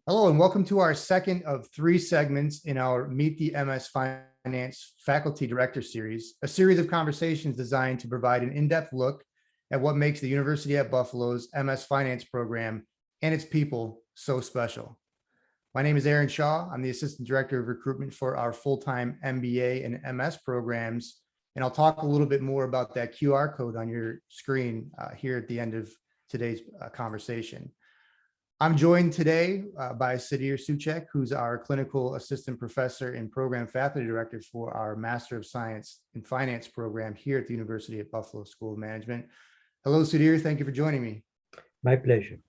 Hello, and welcome to our second of three segments in our Meet the MS Finance Faculty Director Series, a series of conversations designed to provide an in-depth look at what makes the University at Buffalo's MS Finance program and its people so special. My name is Aaron Shaw. I'm the Assistant Director of Recruitment for our full-time MBA and MS programs, and I'll talk a little bit more about that QR code on your screen here at the end of today's conversation. I'm joined today by Sudhir Suchek, who's our Clinical Assistant Professor and Program Faculty Director for our Master of Science in Finance program here at the University at Buffalo School of Management. Hello, Sudhir. Thank you for joining me. My pleasure.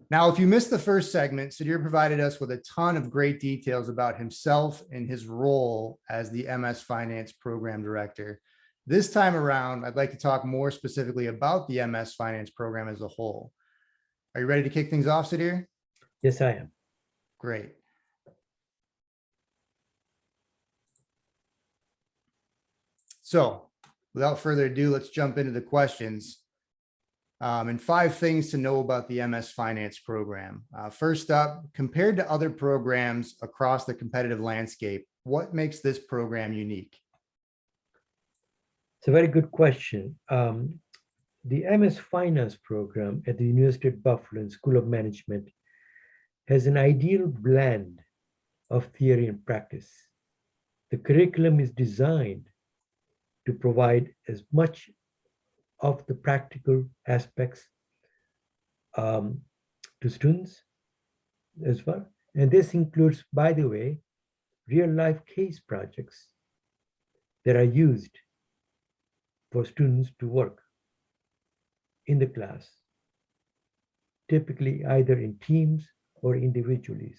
Now, if you missed the first segment, Sudhir provided us with a ton of great details about himself and his role as the MS Finance Program Director. This time around, I'd like to talk more specifically about the MS Finance program as a whole. Are you ready to kick things off, Sudhir? Yes, I am. Great. So without further ado, let's jump into the questions. And 5 things to know about the MS Finance program. First up, compared to other programs across the competitive landscape, what makes this program unique? It's a very good question. The MS Finance program at the University of Buffalo School of Management has an ideal blend of theory and practice. The curriculum is designed to provide as much of the practical aspects to students as well. And this includes, by the way, real-life case projects that are used for students to work in the class, typically either in teams or individually.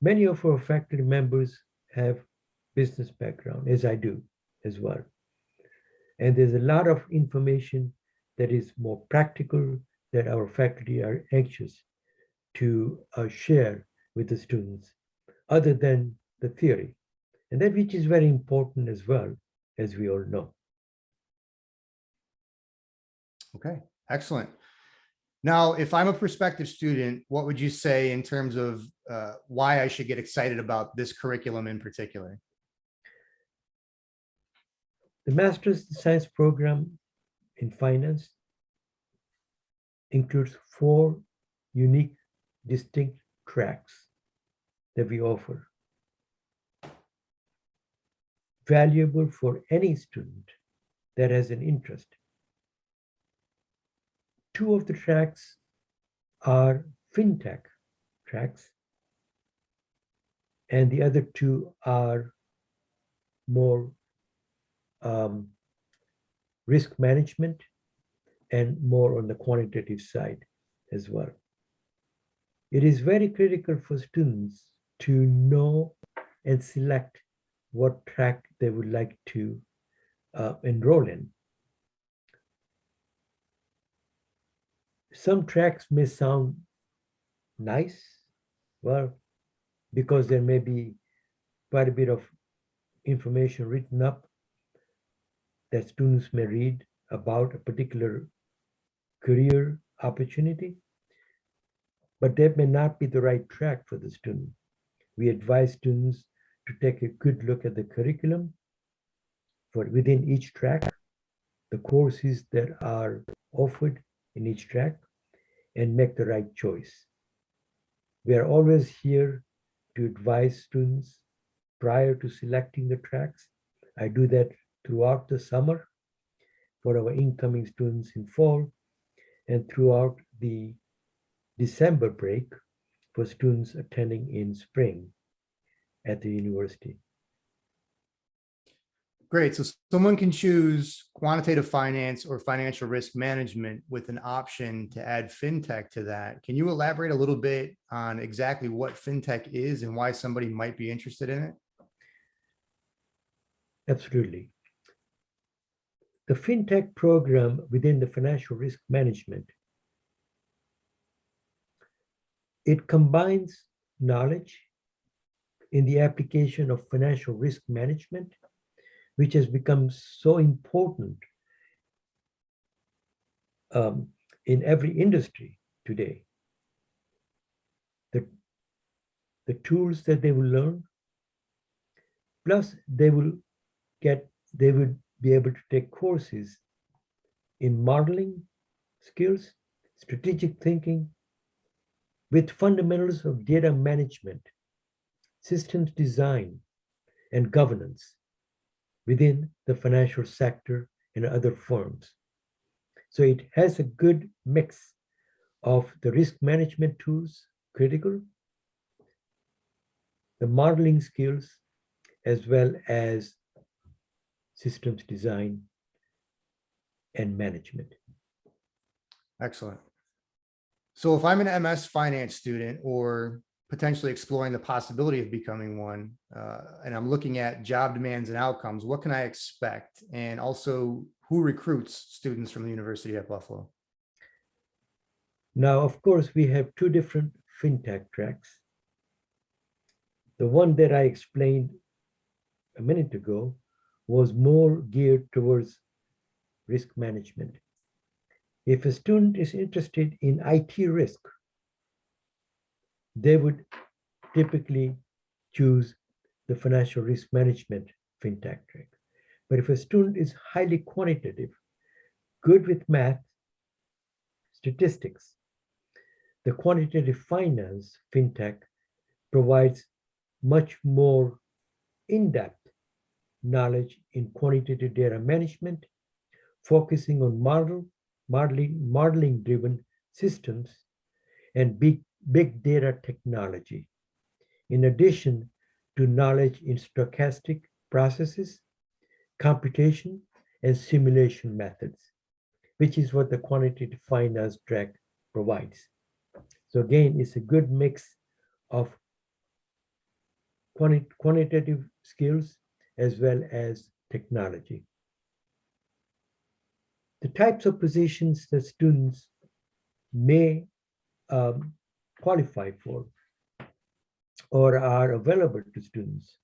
Many of our faculty members have business background, as I do as well. And there's a lot of information that is more practical that our faculty are anxious to share with the students, other than the theory. And that which is very important as well, as we all know. Okay, excellent. Now, if I'm a prospective student, what would you say in terms of why I should get excited about this curriculum in particular? The Master's in Science program in Finance includes 4 unique, distinct tracks that we offer. Valuable for any student that has an interest. 2 of the tracks are Fintech tracks, and the other 2 are more risk management and more on the quantitative side as well. It is very critical for students to know and select what track they would like to enroll in. Some tracks may sound nice, well, because there may be quite a bit of information written up that students may read about a particular career opportunity, but that may not be the right track for the student. We advise students to take a good look at the curriculum for within each track, the courses that are offered in each track, and make the right choice. We are always here to advise students prior to selecting the tracks. I do that throughout the summer for our incoming students in fall, and throughout the December break for students attending in spring at the university. Great. So someone can choose quantitative finance or financial risk management with an option to add Fintech to that. Can you elaborate a little bit on exactly what Fintech is and why somebody might be interested in it? Absolutely. The Fintech program within the financial risk management, it combines knowledge in the application of financial risk management, which has become so important in every industry today. The, the tools that they will learn, plus they will be able to take courses in modeling skills, strategic thinking, with fundamentals of data management, systems design, and governance within the financial sector and other firms. So it has a good mix of the risk management tools, critical, the modeling skills, as well as systems design and management. Excellent. So if I'm an MS finance student or potentially exploring the possibility of becoming one, and I'm looking at job demands and outcomes, what can I expect? And also, who recruits students from the University at Buffalo? Now, of course, we have two different fintech tracks. The one that I explained a minute ago was more geared towards risk management. If a student is interested in IT risk, they would typically choose the financial risk management fintech track. But if a student is highly quantitative, good with math, statistics, the quantitative finance fintech provides much more in-depth knowledge in quantitative data management, focusing on modeling driven systems and big data technology, in addition to knowledge in stochastic processes, computation, and simulation methods, which is what the quantitative finance track provides. So again, it's a good mix of quantitative skills as well as technology. The types of positions that students may qualify for or are available to students.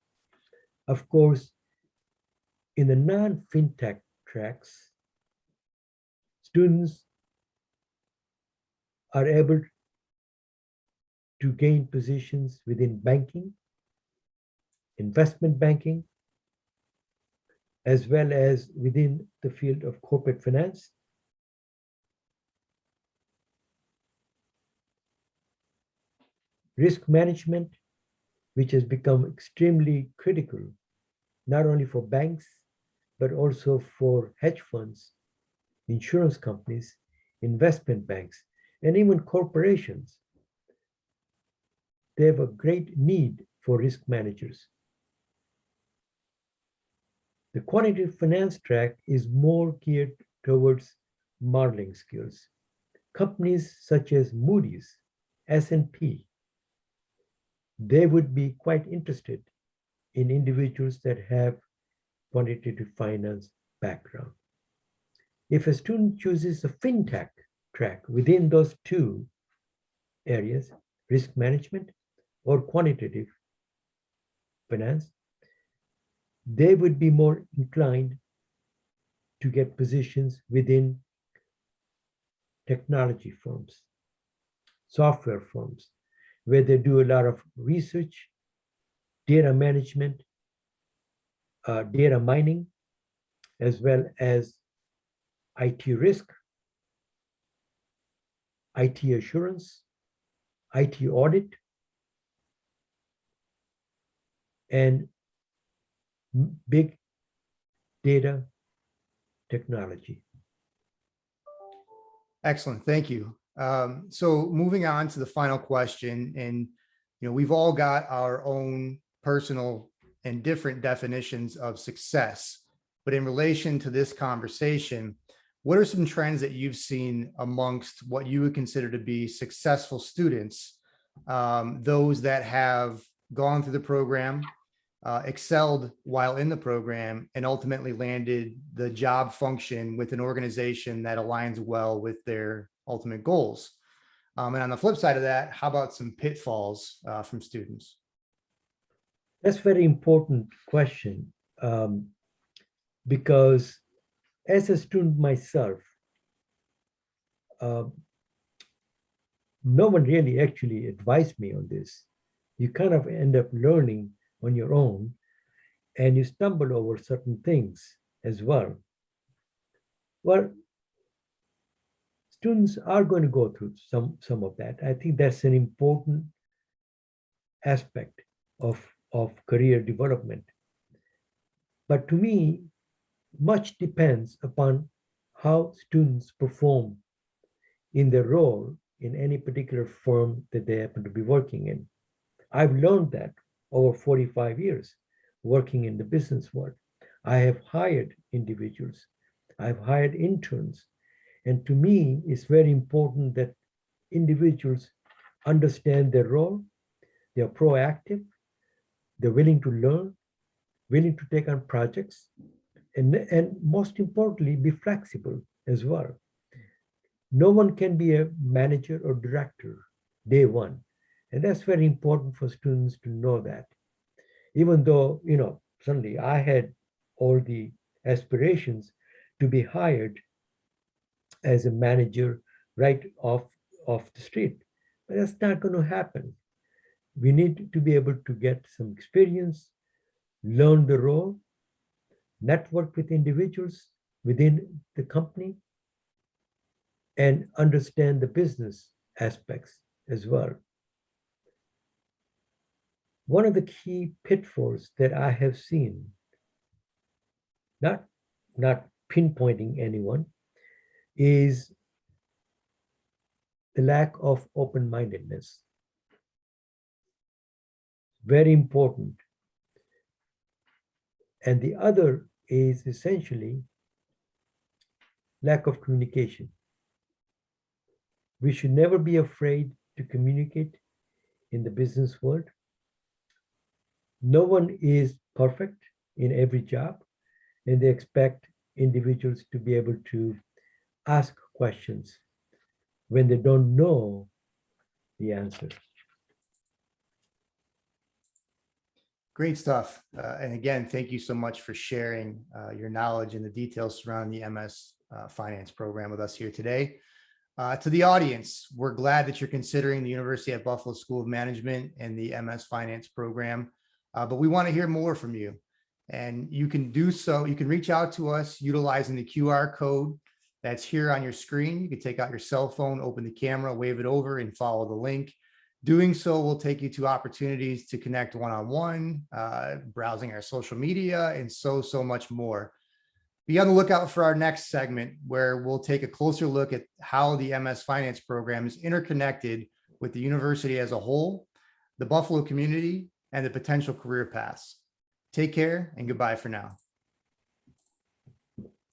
Of course, in the non-fintech tracks, students are able to gain positions within banking, investment banking, as well as within the field of corporate finance. Risk management, which has become extremely critical, not only for banks, but also for hedge funds, insurance companies, investment banks, and even corporations. They have a great need for risk managers. The quantitative finance track is more geared towards modeling skills. Companies such as Moody's, S&P, they would be quite interested in individuals that have quantitative finance background. If a student chooses a fintech track within those two areas, risk management or quantitative finance, they would be more inclined to get positions within technology firms, software firms, where they do a lot of research, data management, data mining, as well as IT risk, IT assurance, IT audit, and big data technology. Excellent. Thank you. So moving on to the final question, and we've all got our own personal and different definitions of success, but in relation to this conversation, what are some trends that you've seen amongst what you would consider to be successful students, those that have gone through the program, excelled while in the program, and ultimately landed the job function with an organization that aligns well with their ultimate goals? And on the flip side of that, how about some pitfalls from students? That's a very important question, because as a student myself, uh, no one really actually advised me on this. You kind of end up learning on your own, and you stumble over certain things as well. Well, students are going to go through some of that. I think that's an important aspect of career development. But to me, much depends upon how students perform in their role in any particular firm that they happen to be working in. I've learned that over 45 years working in the business world. I have hired individuals, I've hired interns, and to me, it's very important that individuals understand their role, they're proactive, they're willing to learn, willing to take on projects, and most importantly, be flexible as well. No one can be a manager or director day one. And that's very important for students to know that. Even though, suddenly I had all the aspirations to be hired as a manager right off the street. But that's not going to happen. We need to be able to get some experience, learn the role, network with individuals within the company, and understand the business aspects as well. One of the key pitfalls that I have seen, not, not pinpointing anyone, is the lack of open mindedness. Very important. And the other is essentially lack of communication. We should never be afraid to communicate in the business world. No one is perfect in every job, and they expect individuals to be able to ask questions when they don't know the answer. Great stuff. And again, thank you so much for sharing your knowledge and the details surrounding the MS Finance program with us here today. To the audience, we're glad that you're considering the University at Buffalo School of Management and the MS Finance program, but we want to hear more from you. And you can do so. You can reach out to us utilizing the QR code that's here on your screen. You can take out your cell phone, open the camera, wave it over, and follow the link. Doing so will take you to opportunities to connect one-on-one, browsing our social media, and so much more. Be on the lookout for our next segment, where we'll take a closer look at how the MS Finance program is interconnected with the university as a whole, the Buffalo community, and the potential career paths. Take care and goodbye for now.